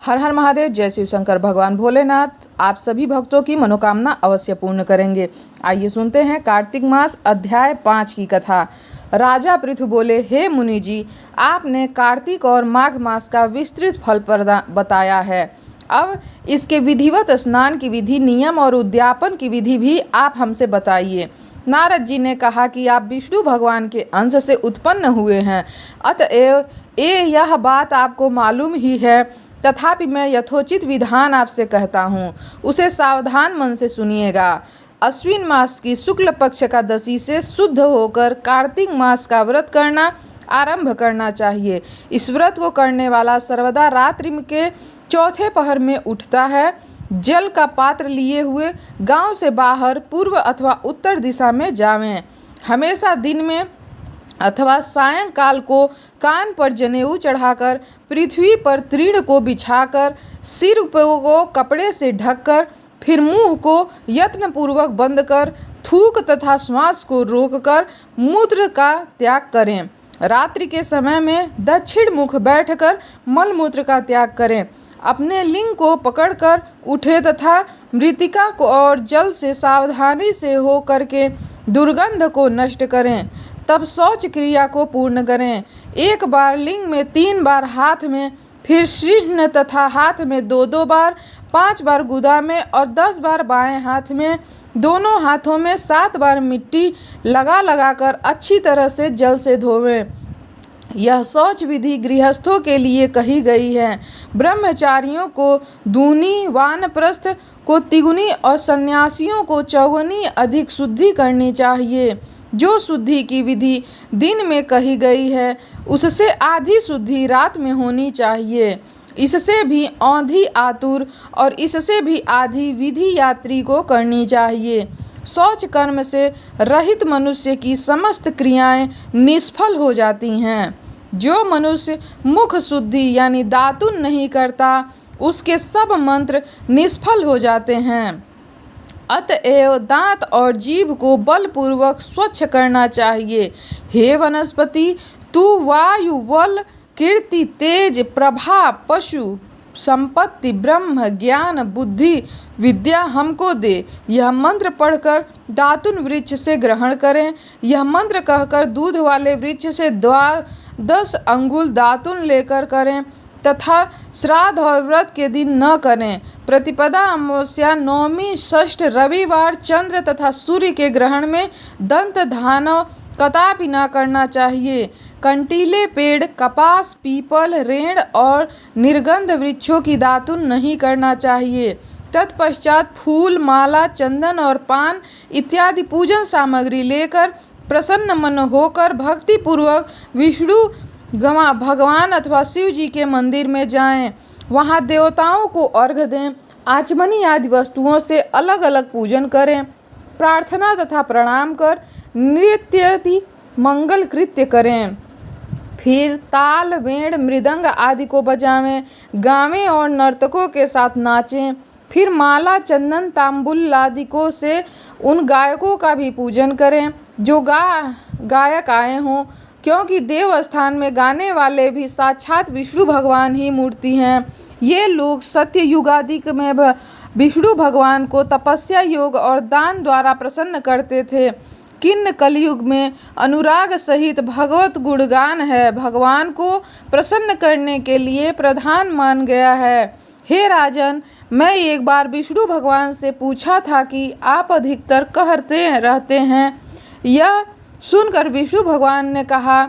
हर हर महादेव। जय शिव शंकर। भगवान भोलेनाथ आप सभी भक्तों की मनोकामना अवश्य पूर्ण करेंगे। आइए सुनते हैं कार्तिक मास अध्याय 5 की कथा। राजा पृथु बोले, हे मुनि जी, आपने कार्तिक और माघ मास का विस्तृत फल बताया है। अब इसके विधिवत स्नान की विधि, नियम और उद्यापन की विधि भी आप हमसे बताइए। नारद जी ने कहा कि आप विष्णु भगवान के अंश से उत्पन्न हुए हैं, अतएव यह बात आपको मालूम ही है। तथापि मैं यथोचित विधान आपसे कहता हूँ, उसे सावधान मन से सुनिएगा। अश्विन मास की शुक्ल पक्ष का दशी से शुद्ध होकर कार्तिक मास का व्रत करना आरंभ करना चाहिए। इस व्रत को करने वाला सर्वदा रात्रि के चौथे पहर में उठता है। जल का पात्र लिए हुए गांव से बाहर पूर्व अथवा उत्तर दिशा में जावें। हमेशा दिन में अथवा सायंकाल को कान पर जनेऊ चढ़ाकर, पृथ्वी पर तृण को बिछाकर, सिर को कपड़े से ढककर, फिर मुंह को यत्नपूर्वक बंद कर, थूक तथा श्वास को रोककर मूत्र का त्याग करें। रात्रि के समय में दक्षिण मुख बैठकर मलमूत्र का त्याग करें। अपने लिंग को पकड़कर उठे तथा मृतिका को और जल से सावधानी से हो करके दुर्गंध को नष्ट करें। तब शौच क्रिया को पूर्ण करें। एक बार लिंग में 3 बार हाथ में, फिर शीर्ष तथा हाथ में 2-2 बार, 5 बार गुदा में और 10 बार बाएं हाथ में, दोनों हाथों में 7 बार मिट्टी लगा कर अच्छी तरह से जल से धोवें। यह शौच विधि गृहस्थों के लिए कही गई है। ब्रह्मचारियों को दूनी, वानप्रस्थ को तिगुनी और सन्यासियों को चौगुनी अधिक शुद्धि करनी चाहिए। जो शुद्धि की विधि दिन में कही गई है, उससे आधी शुद्धि रात में होनी चाहिए। इससे भी औंधी आतुर और इससे भी आधी विधि यात्री को करनी चाहिए। शौच कर्म से रहित मनुष्य की समस्त क्रियाएं निष्फल हो जाती हैं। जो मनुष्य मुख शुद्धि यानी दातुन नहीं करता, उसके सब मंत्र निष्फल हो जाते हैं। अतएव दांत और जीभ को बलपूर्वक स्वच्छ करना चाहिए। हे वनस्पति, तू वायु, बल, कीर्ति, तेज, प्रभा, पशु, संपत्ति, ब्रह्म, ज्ञान, बुद्धि, विद्या हमको दे। यह मंत्र पढ़कर दातुन वृक्ष से ग्रहण करें। यह मंत्र कहकर दूध वाले वृक्ष से 10 अंगुल दातुन लेकर करें तथा श्राद्ध और व्रत के दिन न करें। प्रतिपदा, अमावस्या, नवमी, षष्ठ, रविवार, चंद्र तथा सूर्य के ग्रहण में दंत धानव कदापि न करना चाहिए। कंटीले पेड़, कपास, पीपल, रेड़ और निर्गंध वृक्षों की दातुन नहीं करना चाहिए। तत्पश्चात फूल, माला, चंदन और पान इत्यादि पूजन सामग्री लेकर प्रसन्न मन होकर भक्तिपूर्वक विष्णु भगवान अथवा शिव जी के मंदिर में जाएं। वहां देवताओं को अर्घ्य दें। आचमनी आदि वस्तुओं से अलग अलग पूजन करें। प्रार्थना तथा प्रणाम कर नृत्यादि मंगल कृत्य करें। फिर ताल, वेण, मृदंग आदि को बजावें, गावें और नर्तकों के साथ नाचें। फिर माला, चंदन, तांबुल आदिकों से उन गायकों का भी पूजन करें जो गायक आए हों, क्योंकि देवस्थान में गाने वाले भी साक्षात विष्णु भगवान ही मूर्ति हैं। ये लोग सत्य युगादिक में विष्णु भगवान को तपस्या, योग और दान द्वारा प्रसन्न करते थे। किन्न कलयुग में अनुराग सहित भगवत गुणगान है भगवान को प्रसन्न करने के लिए प्रधान मान गया है। हे राजन, मैं एक बार विष्णु भगवान से पूछा था कि आप अधिकतर कहते रहते हैं। यह सुनकर विष्णु भगवान ने कहा,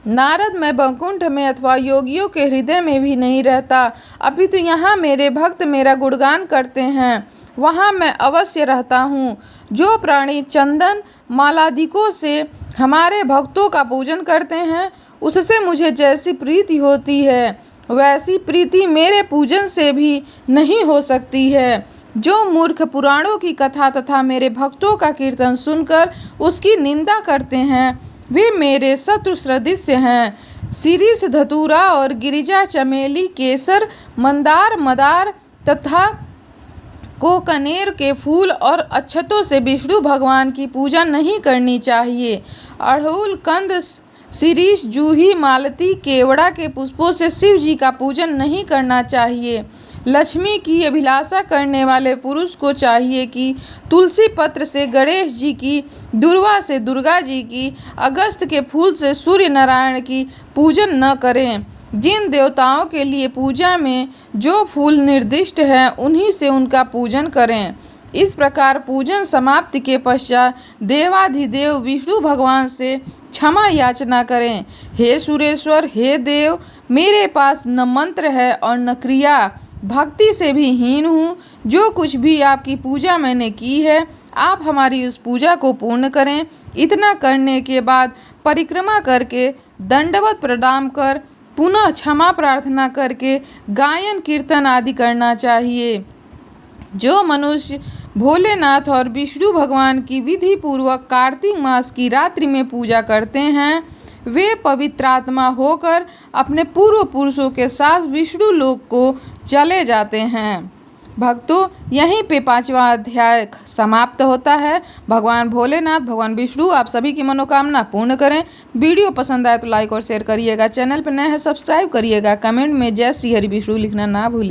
नारद, मैं वैकुंठ में अथवा योगियों के हृदय में भी नहीं रहता, अपितु यहाँ मेरे भक्त मेरा गुणगान करते हैं, वहाँ मैं अवश्य रहता हूँ। जो प्राणी चंदन मालादिकों से हमारे भक्तों का पूजन करते हैं, उससे मुझे जैसी प्रीति होती है, वैसी प्रीति मेरे पूजन से भी नहीं हो सकती है। जो मूर्ख पुराणों की कथा तथा मेरे भक्तों का कीर्तन सुनकर उसकी निंदा करते हैं, वे मेरे शत्रु सदृश्य हैं। शिरीष, धतूरा और गिरिजा, चमेली, केसर, मंदार, मदार तथा कोकनेर के फूल और अक्षतों से विष्णु भगवान की पूजा नहीं करनी चाहिए। अड़हुल, कंद, शिरीष, जूही, मालती, केवड़ा के पुष्पों से शिव जी का पूजन नहीं करना चाहिए। लक्ष्मी की अभिलाषा करने वाले पुरुष को चाहिए कि तुलसी पत्र से गणेश जी की, दुर्वा से दुर्गा जी की, अगस्त के फूल से सूर्य नारायण की पूजन न करें। जिन देवताओं के लिए पूजा में जो फूल निर्दिष्ट हैं उन्हीं से उनका पूजन करें। इस प्रकार पूजन समाप्ति के पश्चात देवाधिदेव विष्णु भगवान से क्षमा याचना करें। हे सुरेश्वर, हे देव, मेरे पास न मंत्र है और न क्रिया, भक्ति से भी हीन हूँ। जो कुछ भी आपकी पूजा मैंने की है, आप हमारी उस पूजा को पूर्ण करें। इतना करने के बाद परिक्रमा करके दंडवत प्रणाम कर पुनः क्षमा प्रार्थना करके गायन कीर्तन आदि करना चाहिए। जो मनुष्य भोलेनाथ और विष्णु भगवान की विधि पूर्वक कार्तिक मास की रात्रि में पूजा करते हैं, वे पवित्रात्मा होकर अपने पूर्व पुरुषों के साथ विष्णु लोक को चले जाते हैं। भक्तों, यहीं पे 5वां अध्याय समाप्त होता है। भगवान भोलेनाथ, भगवान विष्णु आप सभी की मनोकामना पूर्ण करें। वीडियो पसंद आए तो लाइक और शेयर करिएगा। चैनल पर नए हैं सब्सक्राइब करिएगा। कमेंट में जय श्री हरि विष्णु लिखना ना भूलिए।